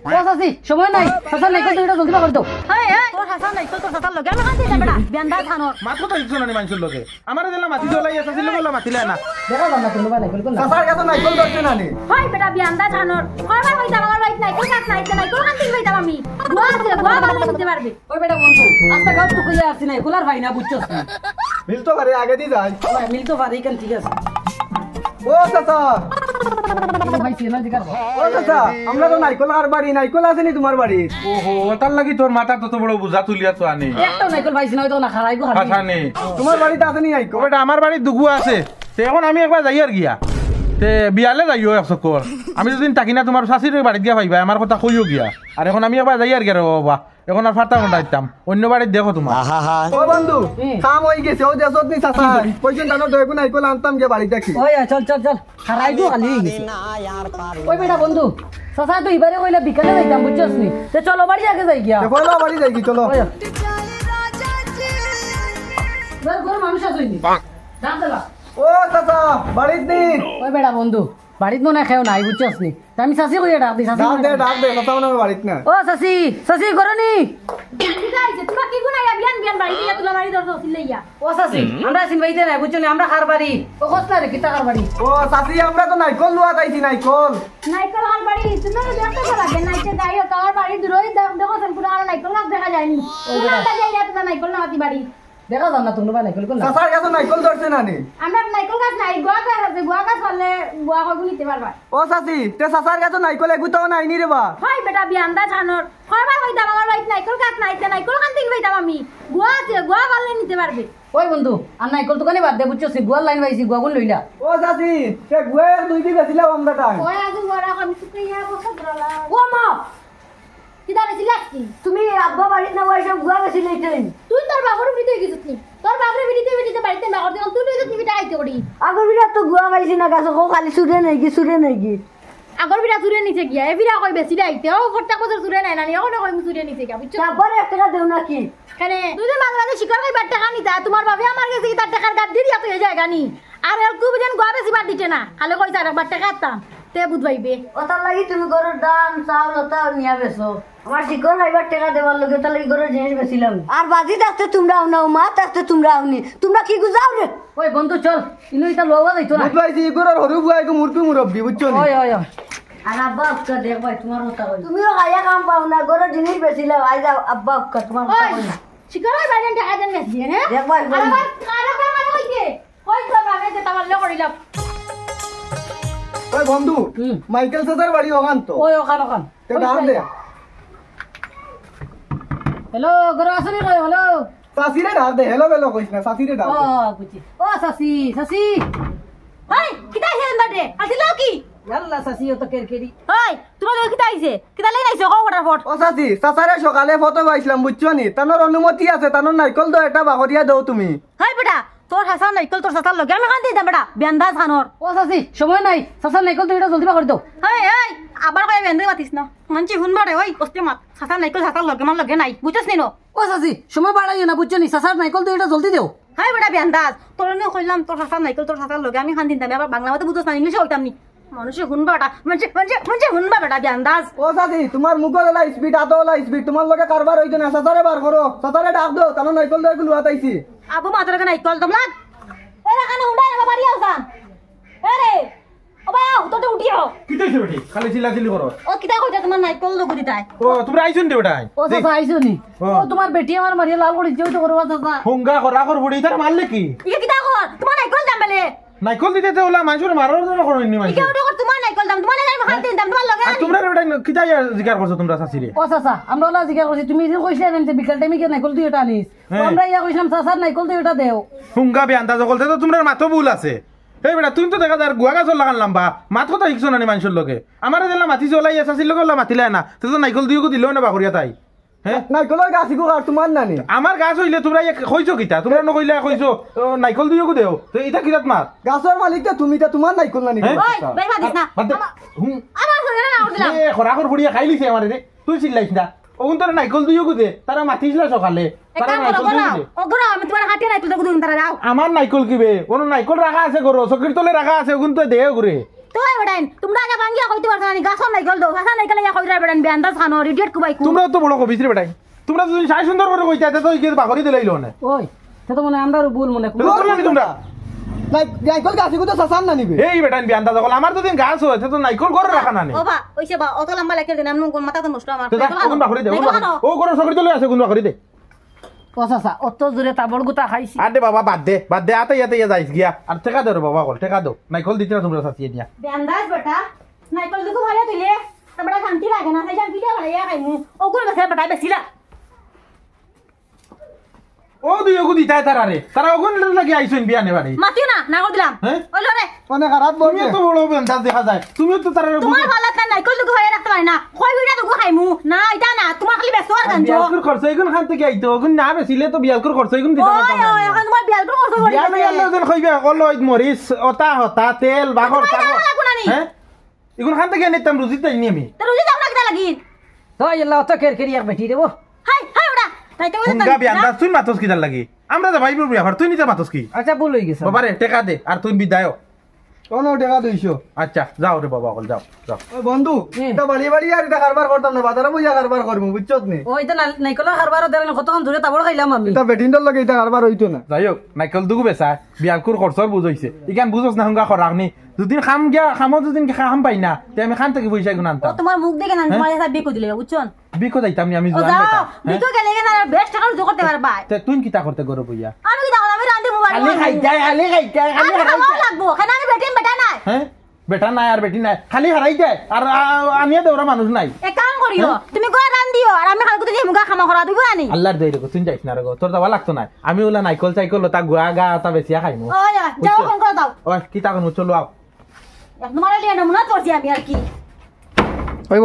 বস আছি সময় নাই সাসার নাইকল দুইটা জলদি করে দাও এই এই তোর হাসান নাইকল তোর সাতার লগে আমি কান দিই বেটা বেন্দা থানোর মাত কথা ইচ্ছো না মানুষের লোকে আমারে দিলা মাটি জ্বলাই আসছিল বলা মাতিলা না দেখা যান না তুমি নাইকল কোন সাসার কাছে নাইকল ধরছে না নি হয় বেটা বেন্দা থানোর কয়বার হইতা আমার বাইক নাইকল কাট নাইকল কান দিই হইতা আমি গোয়া আছে গোয়া ভালো নিতে পারবে ওই বেটা বন্ধু আজকে গাছ তো কইয়া আসি নাই কোলার ভাই না বুঝছস না মিল তো করে আগে দি যাই ওই মিল তো পারি কেন ঠিক আছে ও চাচা ভাই চেনা জিগার ও চাচা আমরা তো নাইকল আর বাড়ি নাইকল আছে নি তোমার বাড়ি ওহো তার লাগি তোর মাথা তত বড় বুঝা তুলিয়া তো আনে একটা নাইকল ভাই চিনা হইতো না খারাই গো কথা নেই তোমার বাড়িতে আছে নি নাইকল ওটা আমার বাড়ির দুগু আছে তে এখন আমি একবার যাই আর গিয়া তে বিয়ালে যাইও এক চক্কর আমি যদি তাকি না তোমার শাশির বাড়িত গিয়া পাইবা আমার কথা কইও গিয়া আর এখন আমি একবার যাই আর গিয়া রে বাবা এখন আর ফাটা ঘন্টা দিতাম অন্য বাড়ির দেখো তোমার ও বন্ধু কাম হই গেছে ও দেশত নি চাচা কইছেন জানো দয়কো নাইকল আনতাম যে বাড়িতে কি ওই চল চল চল খারাই গো খালি হয়ে গেছে ওই বেটা বন্ধু সাসা তো এবারে কইলা বিকালে যাইতাম বুঝছস নি তে চলো বাড়ি আগে যাই গিয়া বলো বাড়ি যাই কি চলো ওই ঘর মানুষ আসইনি দাম দেলা ও চাচা বাড়িতে নি ওই বেটা বন্ধু বাড়িত মনে খেও নাই বুঝছস নি তা আমি শাসি কইয়া ডাক দিই শাসি ডাক দে চাচা মনে বাড়িতে না ও শাসি শাসি করনি ঠিক আছে তোমরা কি গুনাইয়া বিয়ান বিয়ান বাড়ি দিয়া তোলা বাড়ি দরদ সিলাইয়া ও শাসি আমরা সিনবাইতে নাই বুঝছস নি আমরা খার বাড়ি ও কসলা রে কিতা খার বাড়ি ও চাচি আমরা তো নাইকল লুয়া তাইছি নাইকল নাইকল আর বাড়ি তুমি দেখতে পারবে নাইতে যাইও কার বাড়ি দূরই দেখো পুরো আর নাইকল গাছ দেখা যায়নি তোমরা যাইয়া তোমরা নাইকল না হাতি বাড়ি দেখা যান না তুমি বা নাইকল কোন চাচার কাছে নাইকল ধরছে না নি আমরা নাইকল গাছ নাই গোয়া গাছ আছে গোয়া গাছ হলে গোয়া কইবো নিতে পারবা ও চাচি তে চাচার কাছে নাইকল এগুতাও নাই নি রে বা হয় বেটা বিয়ান্দা জানোর কয়বার হইতা আমার বাইক নাইকল গাছ নাইতে নাইকল কান দিন হইতাম আমি গোয়া আছে গোয়া ভালো নিতে পারবে ওই বন্ধু আর নাইকল দোকানে বাদ দে বুঝছস নি গোয়ার লাইন পাইছি গোয়া কোন লইলা ও চাচি সে গুয়ে দুই দিন বেছিলাম আমরা টাইম ওই আজু গোয়া আমি শুকিয়া বসে ধরলা ও মা কিদা বেছিলাস কি তুমি আব্বা বাড়িতে না বসে গুয়া গেছি লইতেন তুই তোর বাবার ভিডিও গেছিস নি তোর বাবার ভিডিও বাড়িতে না করতে তুই লইছিস নি বিটা আইতে করি আগর বিরাট তো গুয়া গাইছি না গাছ কো খালি সুরে নাই কি আগর বিটা চুরে নিছে গিয়া এ বিটা কই বেশি আইতে ও প্রত্যেক বছর চুরে নাই না নি এখন কই চুরে নিছে গিয়া বুঝছো তারপরে 1 টাকা দেও না কি কেনে তুই যে মাঝে মাঝে শিকার কই বাট টাকা নিতা তোমার বাবা আমার কাছে কি তার টাকার গাদ দি দিয়া তুই এই জায়গা নি আর এর কু বুঝেন গোয়া বেশি বাট দিতে না খালি কই তার বাট টাকা আতাম তে বুঝবাইবে ওটার লাগি তুমি গরুর দাম চাউল ওটা নিয়া বেছো আমার শিকর খাইবার টাকা দেওয়ার লগে ওটার লাগি গরুর জিনিস বেছিলাম আর বাজি থাকতে তোমরা আও মা থাকতে তোমরা আওনি তোমরা কি গুজাও রে ওই বন্ধু চল ইনো এটা লওয়া যাইতো না বুঝবাইছি গরর হরু বুয়াই গো মুরপি মুরব্বি বুঝছো নি ওই ওই আর আব্বা আক্কা দেখ ভাই তোমার কথা কই তুমিও খাইয়া কাম পাও না গরুর জিনিস বেছিলাম আই যাও আব্বা আক্কা তোমার কথা কই শিকার কই বাইরে টাকা দেন মেসি হ্যাঁ দেখ ভাই আরে মানে হইছে কই তো আমি যে তামাল করিলাম ওই বন্ধু মাইকেল চাচার বাড়ি ওখান তো ওই ওখান তে ডাক দে হ্যালো গরো আসনি কই হ্যালো চাচিরে ডাক দে হেলো বেলো কইছ না চাচিরে ডাক ও দে বুঝি ও শাসি শাসি হাই কিতা হেন বাদে আসিলাও কি ইয়াল্লা শাসি ও তো কেরকেরি হাই তোমার কিতা আইছে কিতা লাইন আইছে কও ফটাফট ও চাচি চাচারে সকালে ফটো পাইছিলাম বুঝছো নি তানোর অনুমতি আছে তানোর নাইকল দো এটা বাগরিয়া দাও তুমি হাই বেটা তোর হাসান নাইকল তোর সাতার লগে আমি কান দিই বেটা বেন্দা খানোর ও শাসি সময় নাই শাসার নাইকল তো এটা জলদি করে দাও হাই হাই আবার কই বেন্দে মাতিস না মানছি হুনবারে ওই কষ্টে মাত হাসান নাইকল সাতার লগে মান লগে নাই বুঝছস নি নো ও শাসি সময় বাড়াই না বুঝছো নি শাসার নাইকল তো এটা জলদি দেও হাই বেটা বেন্দাজ তোর নে কইলাম তোর হাসান নাইকল তোর সাতার লগে আমি কান দিন আবার বাংলা মতে বুঝছস না ইংলিশে হইতাম নি মানুষে হুনবাটা মানছি হুনবা বেটা বেন্দাজ ও চাচি তোমার মুখল লা স্পিড আতো লা স্পিড তোমার লগে কারবার হইতো না চাচারে বার করো চাচারে ডাক দাও তানোর নাইকল দো এগুলো আতাইছি আবু মাতর নাইকল তোমলা এরা কানে হুন্ডাই না বাড়ি আসান আরে ও ভাই তো তো উঠিও কিতাইছে বেটি খালি চিল্লাচিল্লি করো ও কিতা কইতা তোমার নাইকল লগু দিতাই ও তোমরা আইছুন দে ওটাই ও চাচা আইছো নি ও তোমার বেটি আমার মারিয়া লাল করে যেও তো করবা চাচা হুঙ্গা করা কর বুড়ি তার মারলে কি ইকে কিতা কর তোমার নাইকল দাম বেলে নাইকল দিতে তো ওলা মানুষের মারার জন্য করনি মানুষ ইকে ওটা কর তোমার নাইকল দাম তোমার নাইকল খান দিন দাম তোমার লগে আর তোমরা ওটা কিতাই জিকার করছো তোমরা শাশিরে ও চাচা আমরা ওলা জিজ্ঞাসা করছি তুমি যে কইছিলে না বিকাল টাইমে কি নাইকল তুই এটা আনিস আমরা ইয়া কইছিলাম চাচার নাইকল তুই এটা দেও হুঙ্গা বেয়ান্তা জগলতে তো তোমরা মাথা ভুল আছে এই বেটা তুমি তো দেখা যায় গুয়া গাছর লাগান লাম্বা মাত কথা শিখছো না মানুষের লগে আমার দিলাম মাতি জ্বলাই শাশির লগে মাতিলে না তো নাইকল দিও দিলেও না বাকরিয়া তাই হ্যাঁ নাইকলের গাছ ইগো আর তোমার নানি আমার গাছ হইলে তোমরা কইছো কিতা তোমরা নকইলে কইছো নাইকল দিও দেও তো এটা কিরাত মার গাছের মালিকটা তুমি তা তোমার নাইকল নানি ওই বেই মাতিস না আমার সরে না উঠলাম এ খরাখর বুড়িয়া খাই লিছে আমারে রে তুই চিল্লাইছ না ওগুন তোর নাইকল দিও দে তারা মাতিছিল সকালে তারা নাইকল দিও দে ও গরা আমি তোমার হাতে নাইকল দেখো তুমি তারা যাও আমার নাইকল কিবে কোন নাইকল রাখা আছে গরো চকির তলে রাখা আছে ওগুন তো দে ঘুরে তো বেটাইন তোমরা আগে ভাঙ্গিয়া কইতে পারছ না গাছ নাইকল দাও গাছ নাইকল ইয়া কইরা বেটাইন বেন্দাস খানো রিডিয়েট কুবাই কু তোমরা তো বড় কবিস রে বেটাই তোমরা যদি সাই সুন্দর করে কইতে তো কি বাকরি দিলাইলো না ওই সে তো মনে আমরাও ভুল মনে করি তোমরা নাইকল গাছি তো সাসান না নিবে এই বেটাই বিয়ানটা যখন আমার তো দিন গাছ হয়েছে তো নাইকল করে রাখা না ও বা ওইছে বা অত লম্বা লাগে দিন আমি কোন মাথা তো নষ্ট আমার কোন বাকরি দে ও করে সকরি তো লই আছে কোন বাকরি দে ও চাচা অত জোরে তাবড় গুতা খাইছি আরে বাবা বাদ দে আতে ইয়াতে যাইস গিয়া আর টাকা দে রে বাবা কল টাকা দাও নাইকল দিতে না তোমরা সাথে দিয়া বেন্দাস বেটা নাইকল দেখো ভালো তুইলে তারপরে শান্তি লাগে না তাই জান কিটা ভালো খাইমু ওগুলো বেটা বেটা বেশিলা ও দুই ওগু দিতাই তারা ওগুন লাগি আইছেন বিয়ানে বাড়ি মাতিও না না কর দিলাম হ্যাঁ? ওইলো রে অনেক খারাপ তুমি বলছে তো বড় বেন্দাস দেখা যায় তুমি তো তারা তোমার ভালো না নাইকল দেখো ভালো রাখতে পারে না কই বিটা দেখো খাইমু না এটা না তোমার খালি বেসো আর গাঞ্জো বিয়ালকুর খরচ এগুন খান থেকে আইতো ওগুন না বেছিলে তো বিয়ালকুর খরচ এগুন দিতে ওই পারতাম ওই এখন তোমার বিয়াল করে কষ্ট করে বিয়ালে গেলে ওজন কইবে কল ওই মরিচ ওটা হতা তেল বাগর তোমার তাগর লাগবো না নি। হ্যাঁ এগুন খান থেকে নিতাম রুজি তাই নি আমি তো রুজি দাও না কিটা লাগি তো এলা অত কেরকেরি এক বেটি দেবো হাই হাই ওটা তাই তো হুঙ্গা বিয়ান্দাস তুই মাতস কি লাগি আমরা যা ভাইবো বিয়া তুই নিতে মাতস কি আচ্ছা ভুল হয়ে গেছে বাবারে টাকা দে আর তুই বিদায় কোনো টাকা 200 আচ্ছা যাও রে বাবা কল যাও ওই বন্ধু এটা বাড়ি বাড়ি আর এটা কারবার করতাম না বাজারে বইয়া কারবার করবো বুঝছত নি ওই তো নাইকলের হারবারও দেবেন কতক্ষণ জোরে তাবড় খাইলাম আমি এটা বেটিন্ডর লগে এটা কারবার হইতো না যাই হোক নাইকল দুগু বেচা বিয়ালকুর খরচর বুঝাইছে ইখান বুঝোস না হুঙ্গা খরাকনি দুদিন খাম গিয়া খামো দুদিন খাম পাই না তে আমি খান থেকে পয়সা গুণ ও আনতাম তোমার মুখ দেখে না তোমার কাছে বিকো দিলে বুঝছন বিকো যাইতাম নি আমি ও জোয়ান যাও বেটা বিকো গেলে না বেস্ট টাকা রুজি করতে পারবা তে তুই কিতা করতে গরো বইয়া আমি কি দাও আমি রান্ধি মোবাইল খালি খাই যায় আমি খাওয়া লাগবো খানা আমি বেটিম বেটা নাই হ্যাঁ বেটা নাই আর বেটি নাই খালি হারাই যায় আর আমিও দেওরা মানুষ নাই এক কাম করিও তুমি কই রান্ধিও আর আমি খালকুতে যে মুগা খামা করা দিব আনি আল্লাহর দই রেখো তুই যাইস না রেগো তোর যাওয়া লাগতো না আমি ওলা নাইকল চাইকল তা গুয়া গা তা বেশিয়া খাইমু ও যাও ফোন করে দাও ওই কিতা কোন চলো আও এক তোমার লিয়ে নমুনা করছি আমি আর কি হইব